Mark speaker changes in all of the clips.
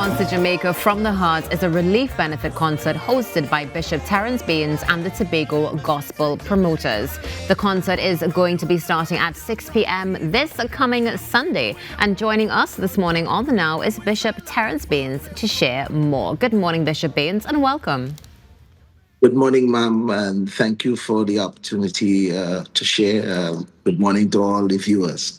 Speaker 1: response to Jamaica From the Heart is a relief benefit concert hosted by Bishop Terance Baynes and the Tobago Gospel Promoters. The concert is going to be starting at 6 p.m. this coming Sunday. And joining us this morning on The Now is Bishop Terance Baynes to share more. Good morning, Bishop Baynes, and welcome.
Speaker 2: Good morning, ma'am, and thank you for the opportunity to share. Good morning to all the viewers.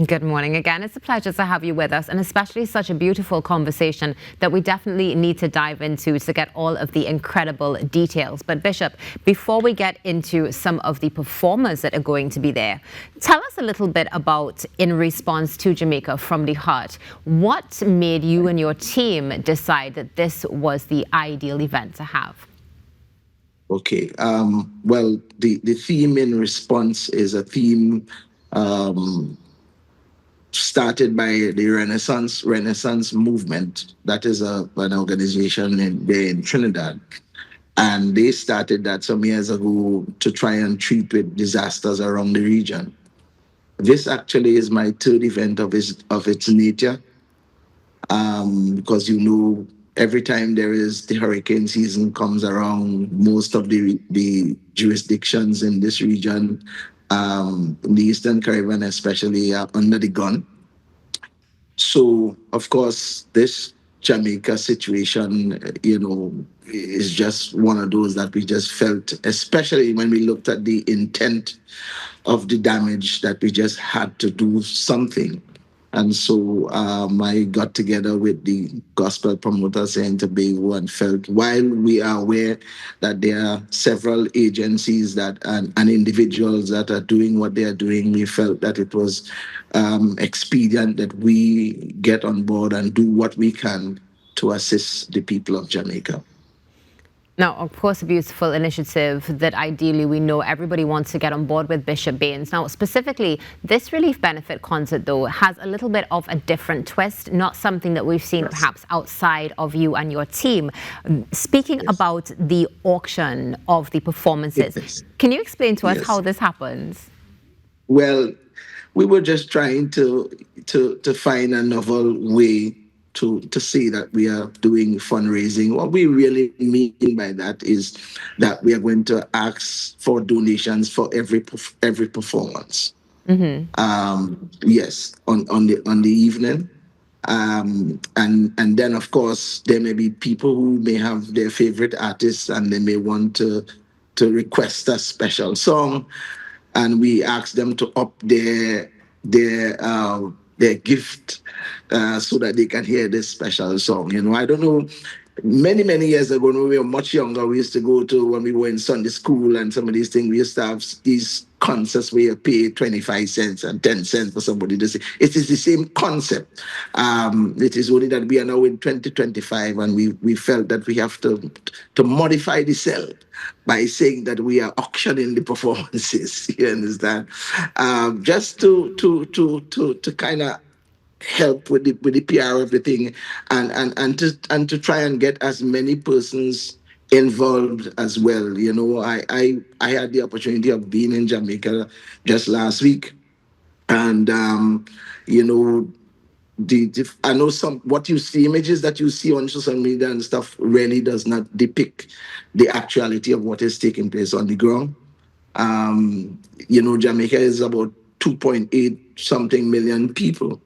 Speaker 1: Good morning again. It's a pleasure to have you with us, and especially such a beautiful conversation that we definitely need to dive into to get all of the incredible details. But Bishop, before we get into some of the performers that are going to be there, tell us a little bit about In Response to Jamaica From the Heart. What made you and your team decide that this was the ideal event to have?
Speaker 2: Okay. Well, the theme In Response is a theme started by the Renaissance movement. That is an organization in Trinidad. And they started that some years ago to try and treat with disasters around the region. This actually is my third event of its nature, because every time the hurricane season comes around, most of the jurisdictions in this region, in the Eastern Caribbean especially, are under the gun. So, of course, this Jamaica situation, is just one of those that we just felt, especially when we looked at the intent of the damage, that we just had to do something. And so I got together with the gospel promoters in Tobago and felt, while we are aware that there are several agencies and individuals that are doing what they are doing, we felt that it was expedient that we get on board and do what we can to assist the people of Jamaica.
Speaker 1: Now, of course, a beautiful initiative that ideally we know everybody wants to get on board with Bishop Baynes. Now, specifically, this relief benefit concert, though, has a little bit of a different twist, not something that we've seen perhaps outside of you and your team. Speaking about the auction of the performances, can you explain to us how this happens?
Speaker 2: Well, we were just trying to find a novel way to say that we are doing fundraising. What we really mean by that is that we are going to ask for donations for every performance. Mm-hmm. Yes, on the evening. And then, of course, there may be people who may have their favorite artists and they may want to request a special song, and we ask them to up their gift so that they can hear this special song. I don't know, many years ago when we were much younger, we used to go to, when we were in Sunday school and some of these things, we used to have these concerts where you pay 25 cents and 10 cents for somebody to sing. It is the same concept. It is only that we are now in 2025 and we felt that we have to modify the sell by saying that we are auctioning the performances. You understand? Just to kind of help with the PR of the thing, and to try and get as many persons involved as well. I had the opportunity of being in Jamaica just last week, and I know what you see, images that you see on social media and stuff really does not depict the actuality of what is taking place on the ground. Jamaica is about 2.8 something million people,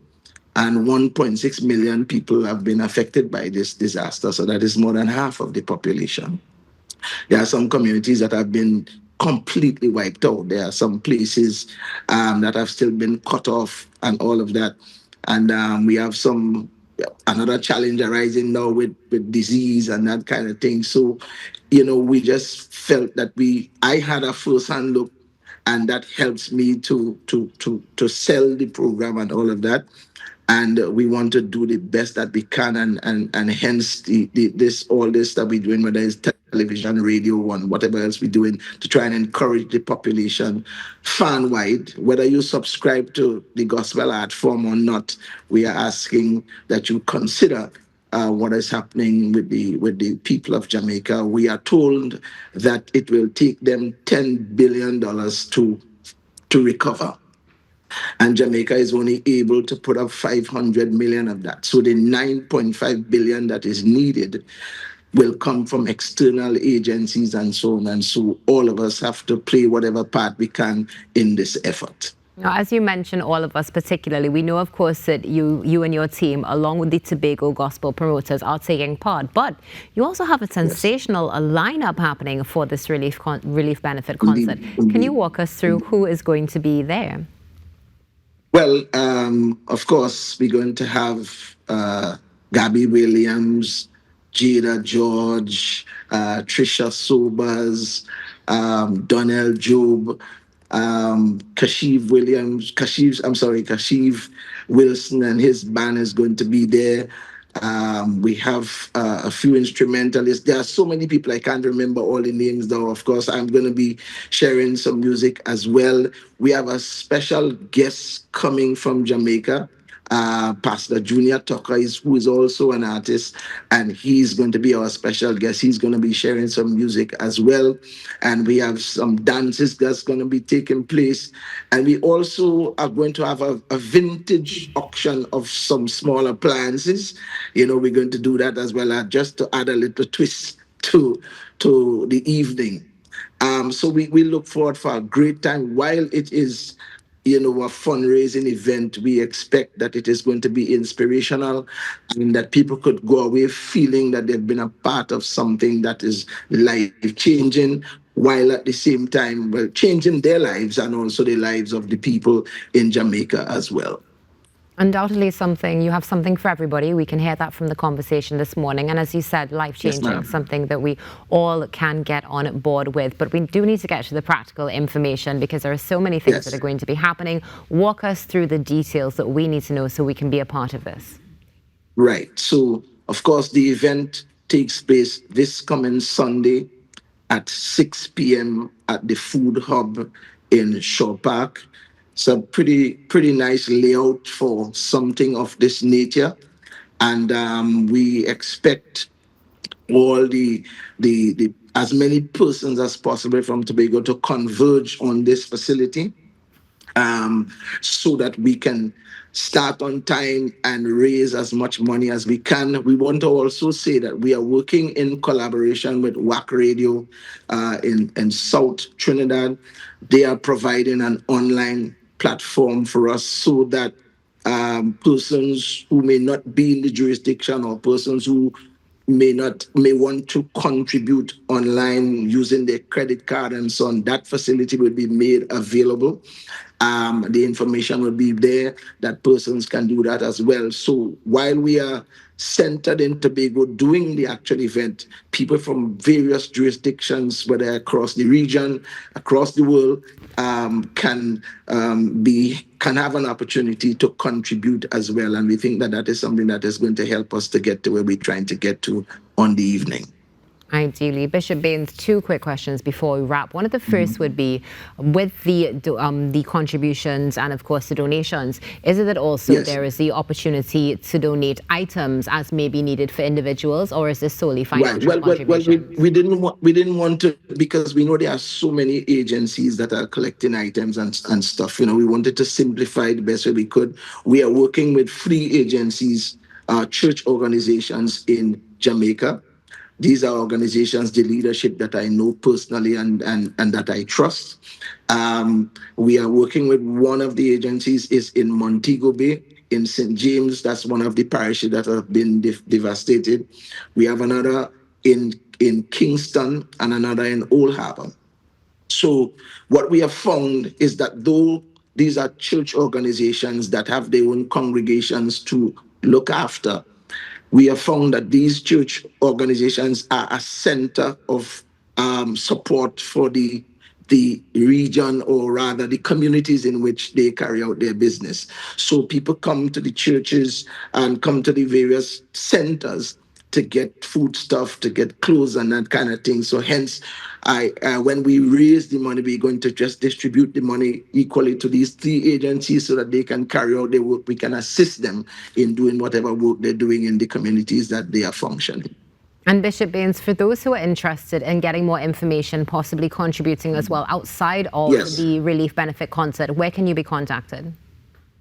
Speaker 2: and 1.6 million people have been affected by this disaster. So that is more than half of the population. There are some communities that have been completely wiped out. There are some places that have still been cut off and all of that. And we have another challenge arising now with disease and that kind of thing. So, we just felt that I had a first-hand look, and that helps me to sell the program and all of that. And we want to do the best that we can, and hence all this that we're doing, whether it's television, radio, and whatever else we're doing, to try and encourage the population fan-wide. Whether you subscribe to the gospel art form or not, we are asking that you consider what is happening with the people of Jamaica. We are told that it will take them $10 billion to recover. And Jamaica is only able to put up 500 million of that. So the 9.5 billion that is needed will come from external agencies and so on. And so all of us have to play whatever part we can in this effort.
Speaker 1: Now, as you mentioned, all of us particularly, we know, of course, that you and your team, along with the Tobago Gospel Promoters, are taking part. But you also have a sensational lineup happening for this relief benefit concert. Can you walk us through who is going to be there?
Speaker 2: Well, of course, we're going to have Gabby Williams, Jada George, Trisha Sobers, Donnell Job, Kashiv Wilson and his band is going to be there. We have a few instrumentalists. There are so many people, I can't remember all the names though. Of course, I'm going to be sharing some music as well. We have a special guest coming from Jamaica. Pastor Junior Tucker, who is also an artist, and he's going to be our special guest. He's going to be sharing some music as well. And we have some dances that's going to be taking place. And we also are going to have a vintage auction of some small appliances. You know, we're going to do that as well, just to add a little twist to the evening. So we look forward for a great time. While it is, you know, a fundraising event, we expect that it is going to be inspirational and that people could go away feeling that they've been a part of something that is life-changing, while at the same time, well, changing their lives and also the lives of the people in Jamaica as well.
Speaker 1: Undoubtedly you have something for everybody. We can hear that from the conversation this morning. And as you said, life-changing,
Speaker 2: Yes,
Speaker 1: something that we all can get on board with. But we do need to get to the practical information because there are so many things that are going to be happening. Walk us through the details that we need to know so we can be a part of this. Right.
Speaker 2: So, of course, the event takes place this coming Sunday at 6 p.m. at the Food Hub in Shaw Park. It's a pretty nice layout for something of this nature. And we expect all the as many persons as possible from Tobago to converge on this facility, so that we can start on time and raise as much money as we can. We want to also say that we are working in collaboration with WAC Radio in South Trinidad. They are providing an online platform for us so that persons who may not be in the jurisdiction or persons who may want to contribute online using their credit card and so on, that facility will be made available. The information will be there that persons can do that as well. So while we are centered in Tobago doing the actual event, people from various jurisdictions, whether across the region, across the world, can have an opportunity to contribute as well. And we think that that is something that is going to help us to get to where we're trying to get to on the evening.
Speaker 1: Ideally. Bishop Baynes, two quick questions before we wrap. One of the first would be, with the contributions and, of course, the donations, is it that also there is the opportunity to donate items as may be needed for individuals, or is this solely financial contributions?
Speaker 2: Well, we didn't want to, because we know there are so many agencies that are collecting items and stuff. You know, we wanted to simplify the best way we could. We are working with 3 agencies, church organizations in Jamaica. These are organizations, the leadership that I know personally and that I trust. We are working with one of the agencies is in Montego Bay, in St. James. That's one of the parishes that have been devastated. We have another in Kingston and another in Old Harbour. So what we have found is that though these are church organizations that have their own congregations to look after, we have found that these church organizations are a center of support for the region, or rather the communities in which they carry out their business. So people come to the churches and come to the various centers to get food stuff, to get clothes and that kind of thing. So hence, when we raise the money, we're going to just distribute the money equally to these 3 agencies so that they can carry out their work. We can assist them in doing whatever work they're doing in the communities that they are functioning.
Speaker 1: And Bishop Baynes, for those who are interested in getting more information, possibly contributing as well outside of the Relief Benefit Concert, where can you be contacted?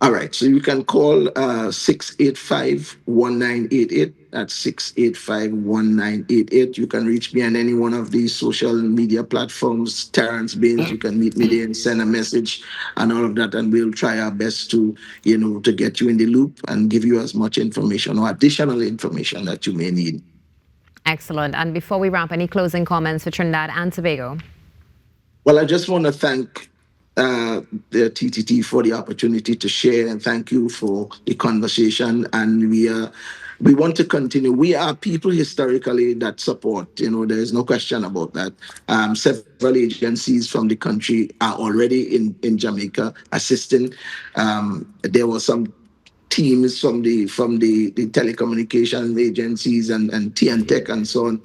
Speaker 2: All right, so you can call 685-1988. That's 685-1988. You can reach me on any one of these social media platforms. Terance Baynes, you can meet me there and send a message and all of that, and we'll try our best to, to get you in the loop and give you as much information or additional information that you may need.
Speaker 1: Excellent. And before we wrap, any closing comments for Trinidad and Tobago?
Speaker 2: Well, I just want to thank the TTT for the opportunity to share, and thank you for the conversation. And we want to continue. We are people historically that support. There is no question about that. Several agencies from the country are already in Jamaica assisting. There were some teams from the telecommunications agencies and TNTech and so on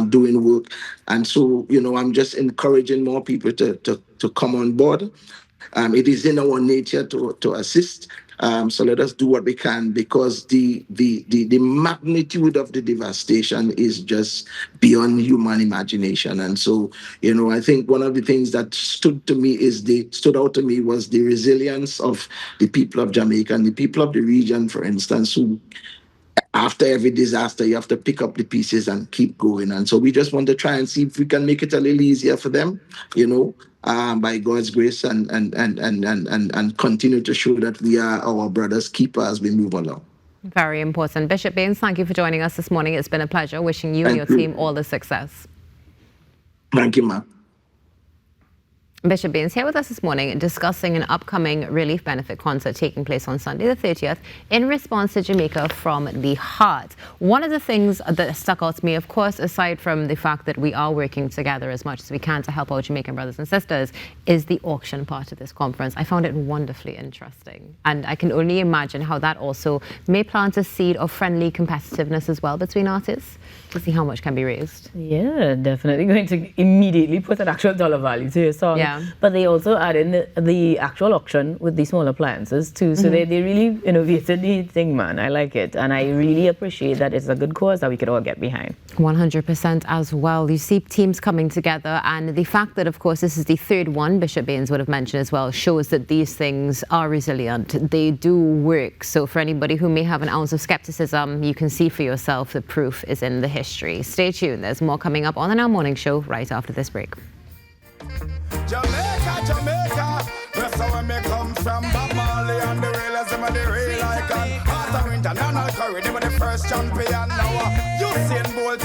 Speaker 2: doing work. And so, I'm just encouraging more people to come on board. It is in our nature to assist. So let us do what we can, because the magnitude of the devastation is just beyond human imagination. And so, I think one of the things that stood out to me was the resilience of the people of Jamaica and the people of the region, for instance, who, after every disaster, you have to pick up the pieces and keep going. And so we just want to try and see if we can make it a little easier for them, by God's grace, and continue to show that we are our brother's keeper as we move along.
Speaker 1: Very important. Bishop Baynes, thank you for joining us this morning. It's been a pleasure. Wishing you and your team all the success.
Speaker 2: Thank you, ma'am.
Speaker 1: Bishop Baynes here with us this morning discussing an upcoming relief benefit concert taking place on Sunday the 30th in response to Jamaica From the Heart. One of the things that stuck out to me, of course, aside from the fact that we are working together as much as we can to help our Jamaican brothers and sisters, is the auction part of this conference. I found it wonderfully interesting. And I can only imagine how that also may plant a seed of friendly competitiveness as well between artists to see how much can be raised.
Speaker 3: Yeah, definitely going to immediately put an actual dollar value to your song.
Speaker 1: Yeah.
Speaker 3: But they also add in the actual auction with the small appliances too. So they really innovated the thing, man. I like it. And I really appreciate that it's a good cause that we could all get behind.
Speaker 1: 100% as well. You see teams coming together, and the fact that, of course, this is the third one, Bishop Baynes would have mentioned as well, shows that these things are resilient. They do work. So for anybody who may have an ounce of skepticism, you can see for yourself the proof is in the history. Stay tuned. There's more coming up on the Now Morning Show right after this break.
Speaker 4: Jamaica, that's how me come from. Bob Marley and the realism of the real icon. Heart of winter, non-alcohol, they were the first champion. Now, Usain Bolt